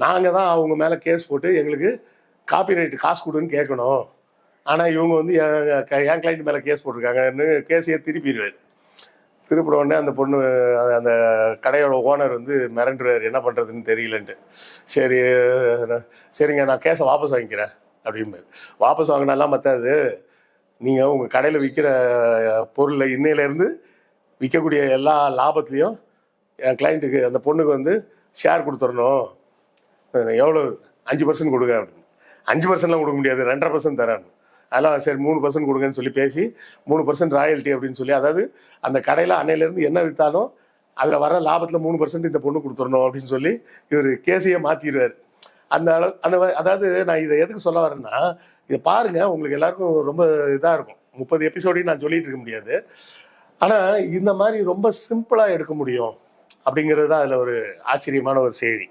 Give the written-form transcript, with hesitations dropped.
நாங்கள் தான் அவங்க மேலே கேஸ் போட்டு எங்களுக்கு காப்பிரைட் காசு கொடுன்னு கேட்கணும். ஆனால் இவங்க வந்து என் கிளைண்ட் மேலே கேஸ் போட்டிருக்காங்கன்னு கேஸையே திருப்பிடுவார். திருப்பின உடனே அந்த பொண்ணு அந்த கடையோட ஓனர் வந்து மிரண்டுவார், என்ன பண்ணுறதுன்னு தெரியலன்ட்டு. சரிங்க நான் கேஸை வாபஸ் வாங்கிக்கிறேன் அப்படிம்பாரு. வாபஸ் வாங்கினாலாம் பத்தாது, நீங்கள் உங்கள் கடையில் விற்கிற பொருளை இன்னையிலேருந்து விற்கக்கூடிய எல்லா லாபத்துலேயும் என் கிளைண்ட்டுக்கு அந்த பொண்ணுக்கு வந்து ஷேர் கொடுத்துடணும். எவ்வளோ 5% கொடுங்க அப்படின்னு. 5%லாம் கொடுக்க முடியாது, 2.5% தரேன். அதெல்லாம் சரி 3% கொடுங்கன்னு சொல்லி பேசி 3% ராயல்ட்டி அப்படின்னு சொல்லி, அதாவது அந்த கடையில் அன்னையிலேருந்து என்ன விற்றாலும் அதில் வர லாபத்தில் 3% இந்த பொண்ணு கொடுத்துடணும் அப்படின்னு சொல்லி இவர் கேஸையே மாற்றிடுவார். அந்த அளவு அதாவது நான் இதை எதுக்கு சொல்ல வரேன்னா, இதை பாருங்கள், உங்களுக்கு எல்லாருக்கும் ரொம்ப இதாக இருக்கும். 30 எபிசோடையும் நான் சொல்லிட்டு இருக்க முடியாது. ஆனால் இந்த மாதிரி ரொம்ப சிம்பிளாக எடுக்க முடியும் அப்படிங்கிறது தான் அதில் ஒரு ஆச்சரியமான ஒரு செய்தி.